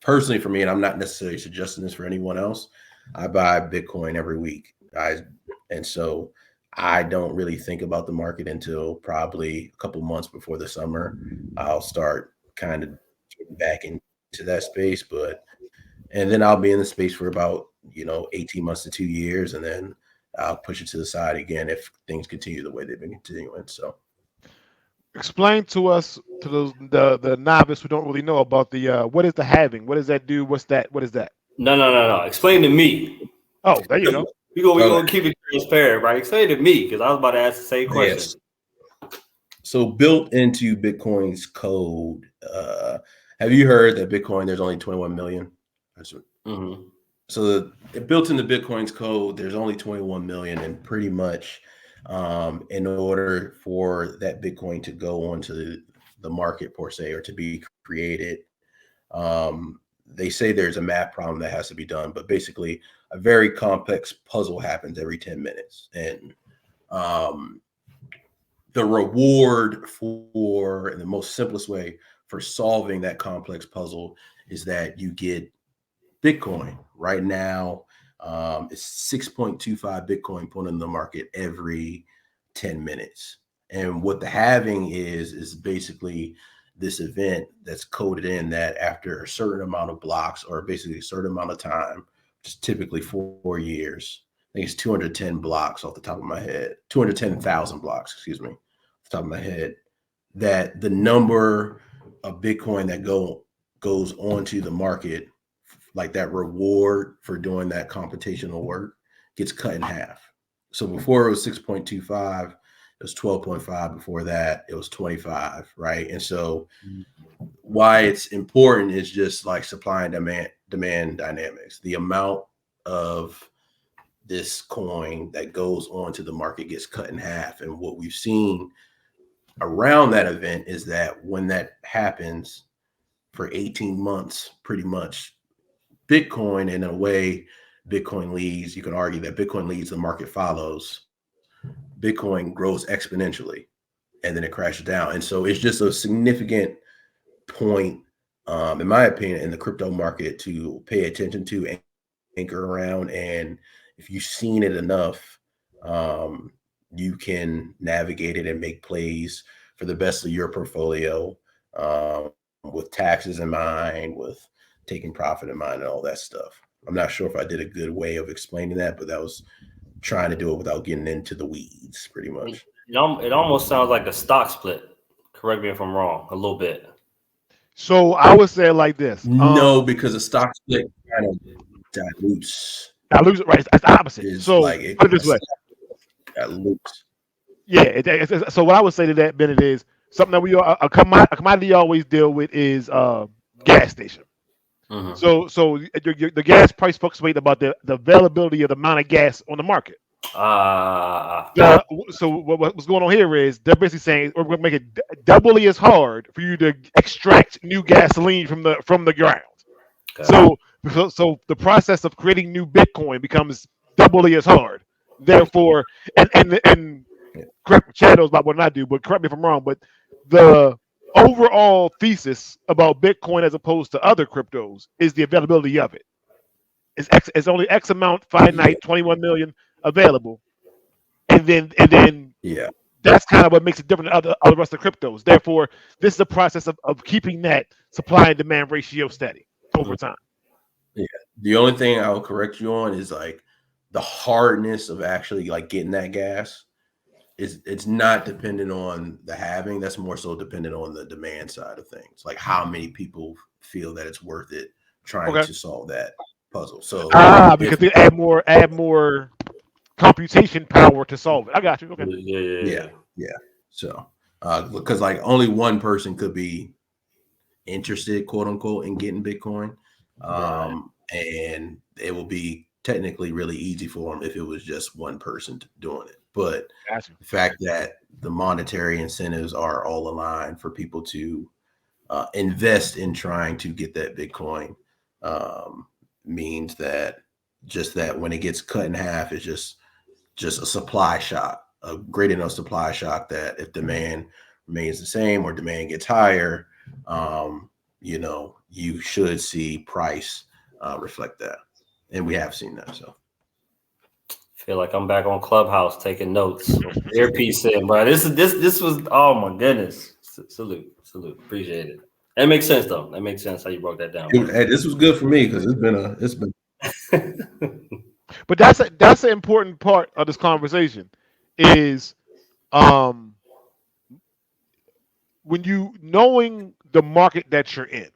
Speaker 3: personally for me, and I'm not necessarily suggesting this for anyone else, I buy Bitcoin every week. And so I don't really think about the market until probably a couple months before the summer. I'll start kind of getting back into that space, and then I'll be in the space for about 18 months to 2 years, and then I'll push it to the side again if things continue the way they've been continuing. So
Speaker 2: Explain to us, to the novice who don't really know about the what is the halving? What does that do? What's that? What is that?
Speaker 1: No. Explain to me.
Speaker 2: Oh, there you go.
Speaker 1: We gonna keep it transparent, right? Explain to me, because I was about to ask the same question.
Speaker 3: Yes. So built into Bitcoin's code, have you heard that Bitcoin, there's only 21 million?
Speaker 1: Mm-hmm.
Speaker 3: So built into Bitcoin's code, there's only 21 million, and pretty much in order for that Bitcoin to go onto the market per se, or to be created, they say there's a math problem that has to be done, but basically a very complex puzzle happens every 10 minutes. And the reward for, in the most simplest way, for solving that complex puzzle is that you get Bitcoin. Right now, it's 6.25 Bitcoin put in the market every 10 minutes. And what the halving is basically this event that's coded in that after a certain amount of blocks, or basically a certain amount of time, which is typically 4 years. I think it's 210 blocks off the top of my head, 210,000 blocks, excuse me, off the top of my head, that the number of Bitcoin that goes onto the market, like that reward for doing that computational work, gets cut in half. So before it was 6.25, it was 12.5. Before that, it was 25, right? And so why it's important is just like supply and demand dynamics. The amount of this coin that goes onto the market gets cut in half. And what we've seen around that event is that when that happens for 18 months, pretty much Bitcoin, in a way, Bitcoin leads. You can argue that Bitcoin leads, the market follows. Bitcoin grows exponentially, and then it crashes down. And so it's just a significant point in my opinion, in the crypto market to pay attention to and anchor around. And if you've seen it enough, um, you can navigate it and make plays for the best of your portfolio, with taxes in mind, with taking profit in mind, and all that stuff. I'm not sure if I did a good way of explaining that, but that was trying to do it without getting into the weeds, pretty
Speaker 1: It,
Speaker 3: much.
Speaker 1: it almost sounds like a stock split. Correct me if I'm wrong. A little bit.
Speaker 2: So I would say it like this.
Speaker 3: No, because a stock split kind of dilutes.
Speaker 2: I lose it right. It's the opposite.
Speaker 3: Is
Speaker 2: So
Speaker 3: like it
Speaker 2: put it this way.
Speaker 3: dilutes.
Speaker 2: Yeah. So what I would say to that, Bennett, is something that a commodity you always deal with is gas station.
Speaker 1: Mm-hmm.
Speaker 2: So the gas price fluctuates about the availability of the amount of gas on the market. So what's going on here is they're basically saying we're going to make it doubly as hard for you to extract new gasoline from the ground.
Speaker 1: Okay.
Speaker 2: So the process of creating new Bitcoin becomes doubly as hard. Therefore, and correct Chad knows about what I do, but correct me if I'm wrong. But the overall thesis about Bitcoin as opposed to other cryptos is the availability of it. It's only X amount finite, 21 million available, and then
Speaker 3: Yeah.
Speaker 2: that's kind of what makes it different than other rest of cryptos. Therefore, this is a process of keeping that supply and demand ratio steady over time.
Speaker 3: Yeah. The only thing I'll correct you on is like the hardness of actually like getting that gas is it's not dependent on the having. That's more so dependent on the demand side of things. Like how many people feel that it's worth it trying
Speaker 2: Okay.
Speaker 3: to solve that puzzle. So
Speaker 2: Because
Speaker 3: if
Speaker 2: they add more computation power to solve it. I got you. Okay.
Speaker 3: yeah, yeah. So because like only one person could be interested, quote unquote, in getting Bitcoin.
Speaker 1: Right.
Speaker 3: And it will be technically really easy for them if it was just one person doing it. But
Speaker 2: Got you.
Speaker 3: the fact that the monetary incentives are all aligned for people to invest in trying to get that Bitcoin means that just that when it gets cut in half, it's just a supply shock, a great enough supply shock that if demand remains the same or demand gets higher, you should see price reflect that. And we have seen that. So
Speaker 1: Feel like I'm back on Clubhouse taking notes. Earpiece in, bro. This was oh my goodness. Salute. Appreciate it. That makes sense though. That makes sense how you broke that down.
Speaker 3: hey, this was good for me because it's been
Speaker 2: But that's an important part of this conversation is when you knowing the market that you're in.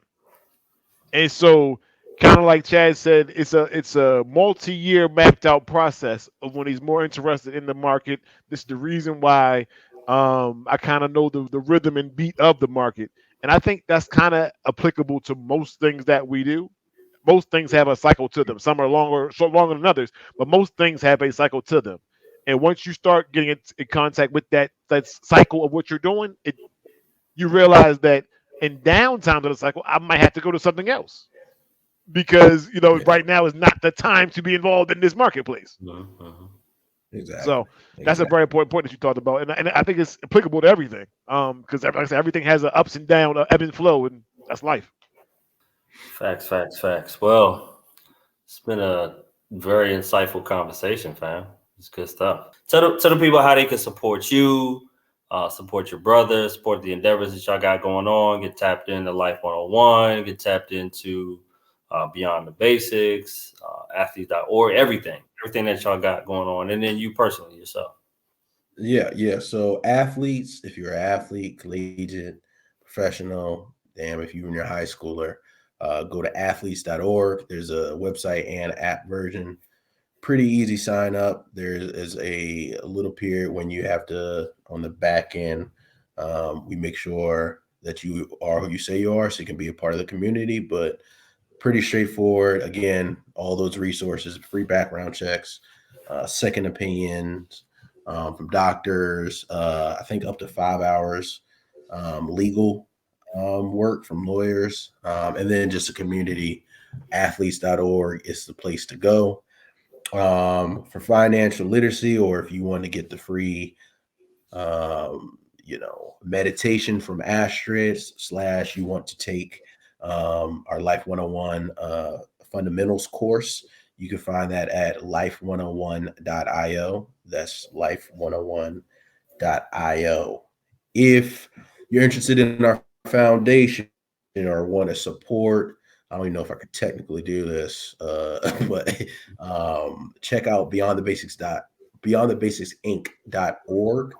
Speaker 2: And so kind of like Chad said, it's a multi-year mapped out process of when he's more interested in the market. This is the reason why I kind of know the rhythm and beat of the market. And I think that's kind of applicable to most things that we do. Most things have a cycle to them. Some are longer than others, but most things have a cycle to them. And once you start getting in contact with that cycle of what you're doing, you realize that in downtime of the cycle, I might have to go to something else because right now is not the time to be involved in this marketplace.
Speaker 1: Mm-hmm.
Speaker 3: exactly.
Speaker 2: So that's a very important point that you talked about, and I think it's applicable to everything. Because like I said, everything has an ups and down, ebb and flow, and that's life.
Speaker 1: Facts. Well, it's been a very insightful conversation, fam. It's good stuff. Tell the people how they can support you, support your brother, support the endeavors that y'all got going on, get tapped into Life 101, get tapped into Beyond the Basics, athletes.org, everything that y'all got going on. And then you personally, yourself.
Speaker 3: Yeah. So athletes, if you're an athlete, collegiate, professional, damn, if you're in your high schooler, go to athletes.org. There's a website and app version. Pretty easy sign up. There is a little period when you have to, on the back end, we make sure that you are who you say you are so you can be a part of the community, but pretty straightforward. Again, all those resources, free background checks, second opinions from doctors, I think up to 5 hours, legal work from lawyers, and then just a community. Athletes.org is the place to go for financial literacy, or if you want to get the free meditation from Astrid / you want to take our Life 101 fundamentals course. You can find that at life101.io. That's life101.io. If you're interested in our foundation or want to support, I don't even know if I could technically do this, but check out beyondthebasics.org,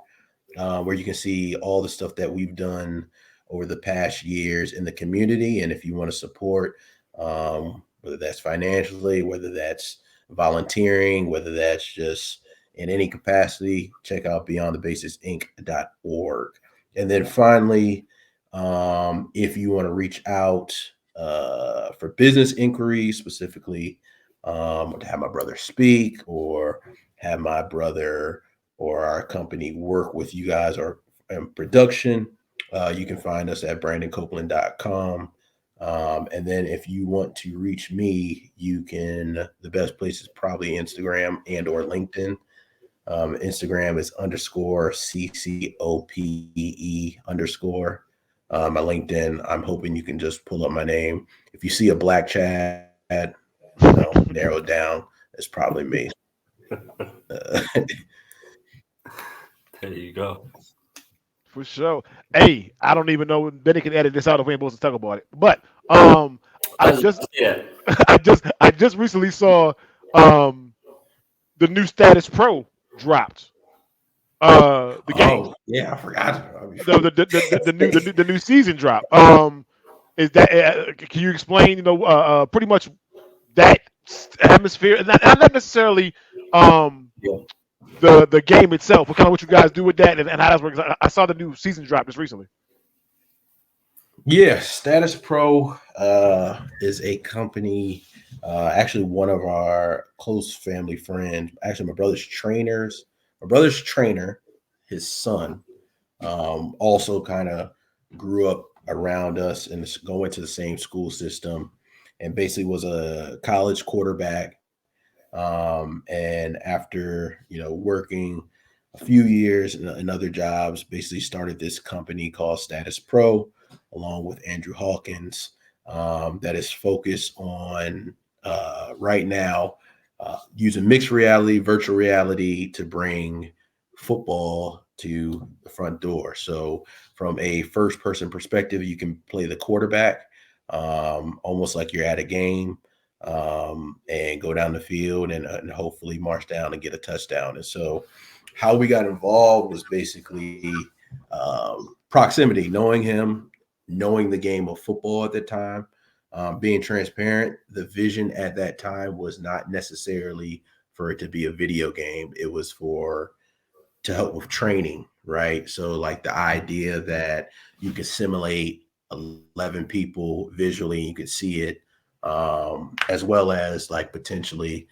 Speaker 3: where you can see all the stuff that we've done over the past years in the community. And if you want to support, whether that's financially, whether that's volunteering, whether that's just in any capacity, check out beyondthebasicsinc.org. And then finally, if you want to reach out for business inquiries, specifically to have my brother speak or have my brother or our company work with you guys or production, you can find us at brandoncopeland.com. And then if you want to reach me, the best place is probably Instagram and or LinkedIn. Instagram is _CCOPE_. My LinkedIn, I'm hoping you can just pull up my name. If you see a black Chad, narrow it down. It's probably me.
Speaker 1: There you go.
Speaker 2: For sure. Hey, I don't even know. Benny can edit this out if we ain't supposed to talk about it. But I just
Speaker 1: Yeah.
Speaker 2: I just recently saw the new Status Pro dropped. The game.
Speaker 3: Yeah, I forgot.
Speaker 2: The new season drop. Is that can you explain? Pretty much that atmosphere, not necessarily
Speaker 3: Yeah.
Speaker 2: the game itself. What you guys do with that, and how that works. I saw the new season drop just recently.
Speaker 3: Yeah, Status Pro is a company, actually one of our close family friends, actually my brother's trainer, his son, also kind of grew up around us and going to the same school system and basically was a college quarterback. And after, working a few years in other jobs, basically started this company called Status Pro along with Andrew Hawkins, that is focused on right now using mixed reality, virtual reality to bring football to the front door. So from a first person perspective, you can play the quarterback, almost like you're at a game, and go down the field and hopefully march down and get a touchdown. And so how we got involved was basically proximity, knowing him, knowing the game of football at the time, being transparent. The vision at that time was not necessarily for it to be a video game. It was to help with training, right? So like the idea that you could simulate 11 people visually, you could see it, as well as like potentially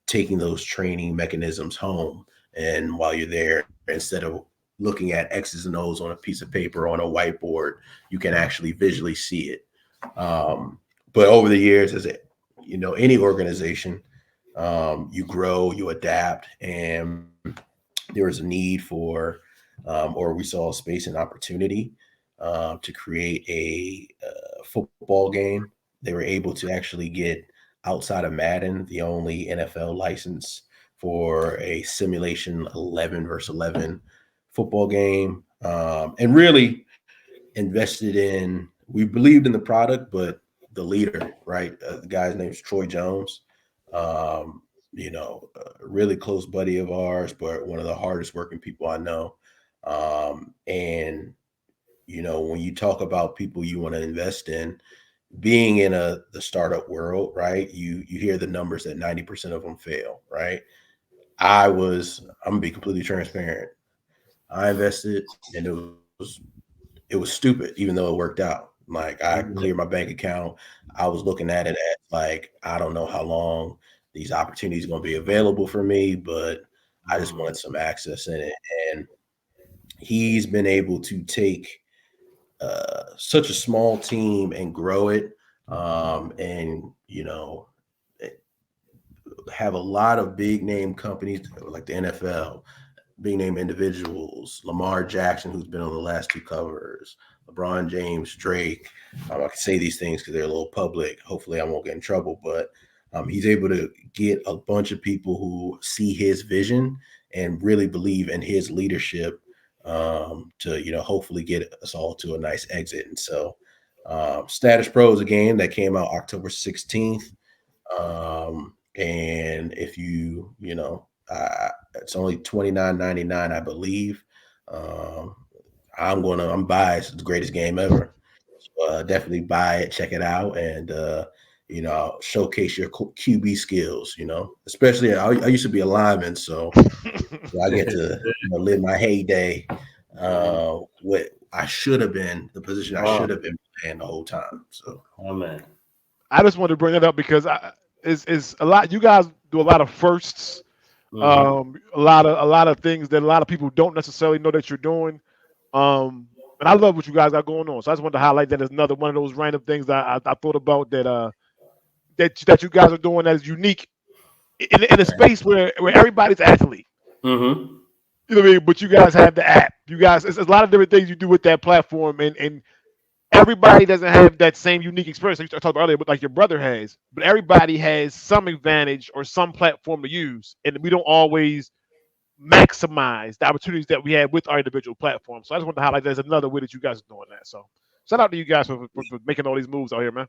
Speaker 3: taking those training mechanisms home. And while you're there, instead of looking at X's and O's on a piece of paper on a whiteboard, you can actually visually see it. But over the years, any organization, you grow, you adapt, and there was a need for, or we saw space and opportunity to create a football game. They were able to actually get, outside of Madden, the only NFL license for a simulation 11 versus 11 football game, and really invested in. We believed in the product, but the leader, right? The guy's name is Troy Jones. Um, a really close buddy of ours, but one of the hardest working people I know. And when you talk about people you want to invest in, being in the startup world, right? You hear the numbers that 90% of them fail, right? I'm gonna be completely transparent. I invested and it was stupid, even though it worked out. Like I cleared my bank account. I was looking at it as like, I don't know how long these opportunities are going to be available for me, but I just wanted some access in it. And he's been able to take such a small team and grow it, and have a lot of big name companies like the NFL, big name individuals, Lamar Jackson, who's been on the last two covers, LeBron James, Drake. I can say these things because they're a little public. Hopefully, I won't get in trouble. But he's able to get a bunch of people who see his vision and really believe in his leadership to hopefully get us all to a nice exit. And so, Status Pro is a game that came out October 16th. And if it's only $29.99, I believe. I'm biased. It's the greatest game ever. So, definitely buy it, check it out, and showcase your QB skills. Especially I used to be a lineman, so I get to live my heyday. What I should have been, the position I should have been playing the whole time. So,
Speaker 1: man.
Speaker 2: I just wanted to bring that up because it's a lot. You guys do a lot of firsts, a lot of things that a lot of people don't necessarily know that you're doing. And I love what you guys got going on. So I just wanted to highlight that as another one of those random things that I thought about that you guys are doing that is unique in a space where everybody's athlete.
Speaker 1: Mm-hmm.
Speaker 2: You know what I mean? But you guys have the app. You guys, it's a lot of different things you do with that platform, and everybody doesn't have that same unique experience. Like you talked about earlier, but like your brother has. But everybody has some advantage or some platform to use, and we don't always maximize the opportunities that we have with our individual platforms. So I just want to highlight there's another way that you guys are doing that. So shout out to you guys for making all these moves out here, man.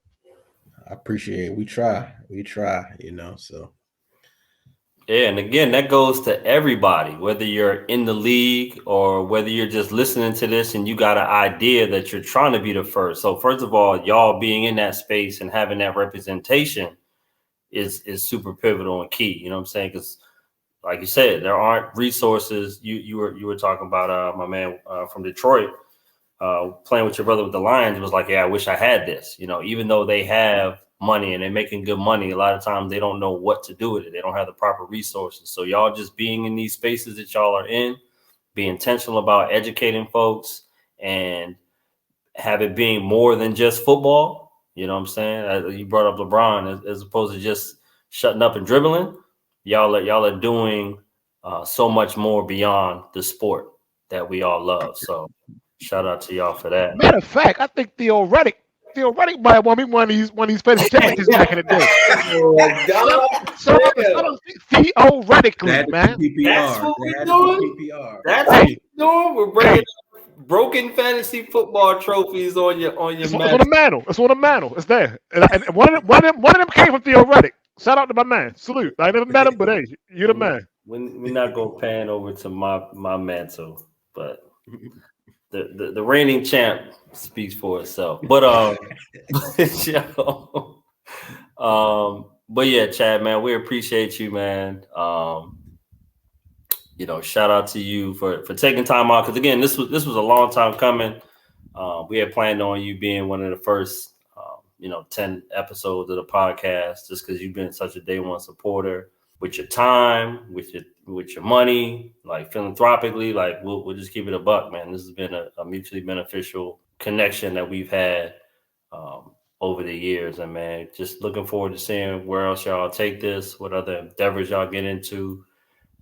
Speaker 3: I appreciate it. We try, so.
Speaker 1: Yeah, and again, that goes to everybody, whether you're in the league or whether you're just listening to this and you got an idea that you're trying to be the first. So first of all, y'all being in that space and having that representation is super pivotal and key. You know what I'm saying? Because like you said, there aren't resources. You were talking about my man from Detroit playing with your brother with the Lions. It was like, yeah, I wish I had this. Even though they have money and they're making good money, a lot of times they don't know what to do with it. They don't have the proper resources. So y'all just being in these spaces that y'all are in, be intentional about educating folks and have it being more than just football. You know what I'm saying? You brought up LeBron as opposed to just shutting up and dribbling. Y'all are doing so much more beyond the sport that we all love. So shout out to y'all for that.
Speaker 2: Matter of fact, I think Theoretic might have won me one of these fantasy championships back in the day.
Speaker 3: Oh my God!
Speaker 2: Theoretically, man.
Speaker 1: That's what we're doing. That's what we're doing. We're bringing broken fantasy football trophies on your
Speaker 2: It's on the mantle. It's on the mantle. It's there. And one of them came from Theoretic. Shout out to my man. Salute. I never met him, but hey, you're the man.
Speaker 1: We're not gonna pan over to my mantle, but the reigning champ speaks for itself. But but yeah, Chad, man, we appreciate you, man. Shout out to you for taking time out, because again, this was a long time coming. We had planned on you being one of the first 10 episodes of the podcast, just because you've been such a day one supporter with your time, with your money, like philanthropically. Like we'll just keep it a buck, man. This has been a mutually beneficial connection that we've had over the years, and man, just looking forward to seeing where else y'all take this, what other endeavors y'all get into,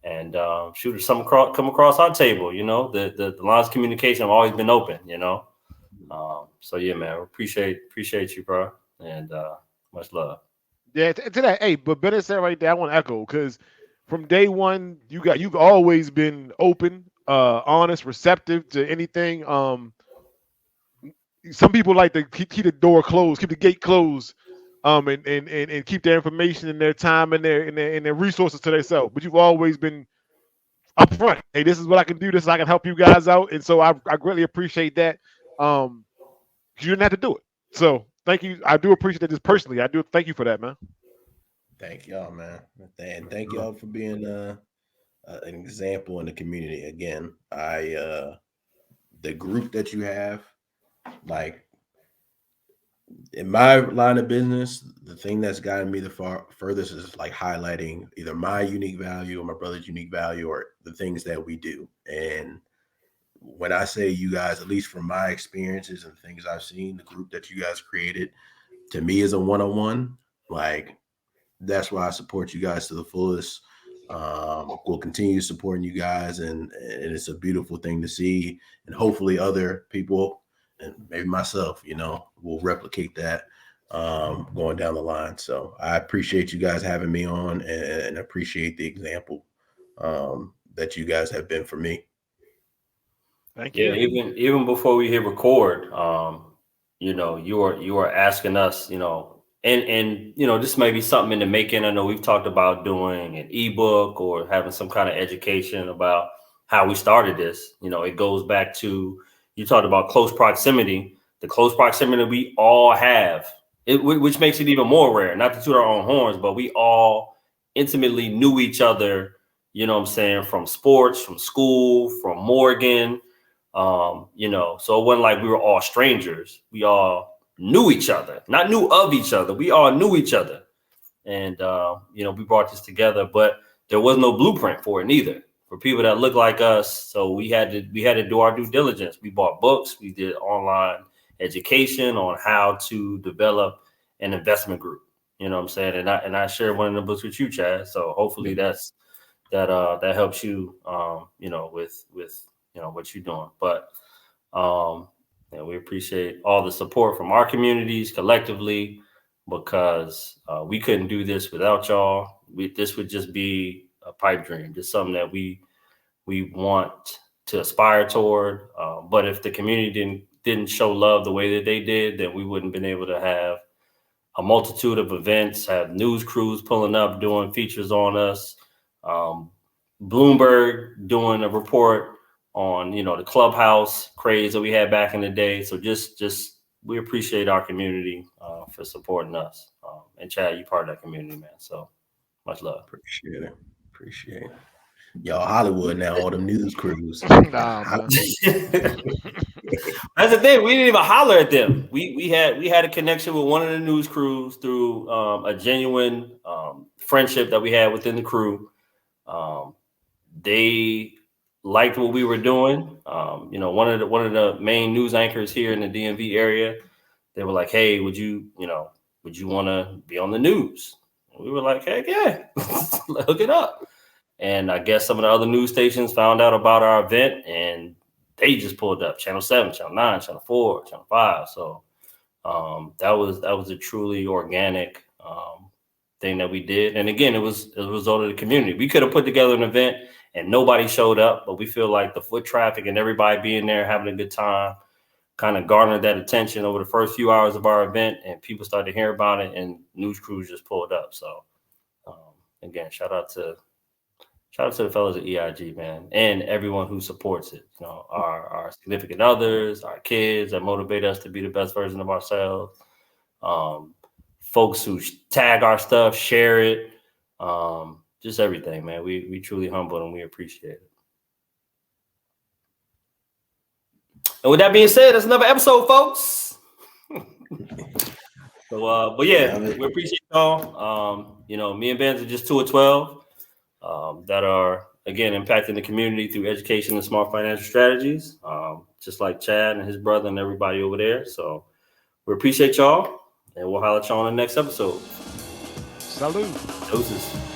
Speaker 1: and shoot if something come across our table. The lines of communication have always been open. So yeah, man, appreciate you, bro, and much love.
Speaker 2: Yeah, to that. Hey, but Bennett said right there, I want to echo, because from day one, you've always been open, honest, receptive to anything. Some people like to keep the door closed, keep the gate closed, and keep their information and their time and their resources to themselves. But you've always been upfront. Hey, this is what I can do. This is how I can help you guys out, and so I greatly appreciate that. You didn't have to do it, so thank you. I do appreciate that just personally. I do thank you for that, man.
Speaker 3: Thank y'all, man, and thank y'all for being an example in the community. Again, the group that you have, like in my line of business, the thing that's gotten me the furthest is like highlighting either my unique value or my brother's unique value or the things that we do. And when I say you guys, at least from my experiences and things I've seen, the group that you guys created, to me is a one-on-one. Like, that's why I support you guys to the fullest. We'll continue supporting you guys, and it's a beautiful thing to see. And hopefully other people and maybe myself, will replicate that going down the line. So I appreciate you guys having me on, and appreciate the example that you guys have been for me.
Speaker 2: Thank you.
Speaker 1: Even before we hit record, you are asking us, and this may be something in the making. I know we've talked about doing an ebook or having some kind of education about how we started this. It goes back to, you talked about close proximity, the close proximity we all have, which makes it even more rare. Not to toot our own horns, but we all intimately knew each other. From sports, from school, from Morgan. So it wasn't like we were all strangers. We all knew each other, not knew of each other. We all knew each other. And, we brought this together, but there was no blueprint for it neither, for people that look like us. So we had to do our due diligence. We bought books. We did online education on how to develop an investment group. And I shared one of the books with you, Chad. So hopefully that helps you, with what you're doing. But we appreciate all the support from our communities collectively, because we couldn't do this without y'all. This would just be a pipe dream, just something that we want to aspire toward. But if the community didn't show love the way that they did, then we wouldn't have been able to have a multitude of events, have news crews pulling up, doing features on us, Bloomberg doing a report on, the clubhouse craze that we had back in the day. So just we appreciate our community for supporting us. And Chad, you part of that community, man. So much love.
Speaker 3: Appreciate it. Y'all Hollywood now, all them news crews.
Speaker 2: Nah, man.
Speaker 1: That's the thing. We didn't even holler at them. We had a connection with one of the news crews through a genuine friendship that we had within the crew. They liked what we were doing. One of the main news anchors here in the DMV area, they were like, "Hey, would you want to be on the news?" And we were like, "Heck yeah, hook it up." And I guess some of the other news stations found out about our event, and they just pulled up Channel 7, Channel 9, Channel 4, Channel 5. So that was a truly organic thing that we did. And again, it was a result of the community. We could have put together an event and nobody showed up, but we feel like the foot traffic and everybody being there, having a good time, kind of garnered that attention over the first few hours of our event, and people started to hear about it, and news crews just pulled up. So again, shout out to the fellas at E.I.G, man, and everyone who supports it. Our significant others, our kids that motivate us to be the best version of ourselves. Folks who tag our stuff, share it, just everything, man. We truly humble and we appreciate it. And with that being said, that's another episode, folks. So, but yeah, we appreciate y'all. Me and Benz are just 2 of 12 that are, again, impacting the community through education and smart financial strategies, just like Chad and his brother and everybody over there. So we appreciate y'all, and we'll holler at y'all on the next episode.
Speaker 2: Salute.
Speaker 1: Doses.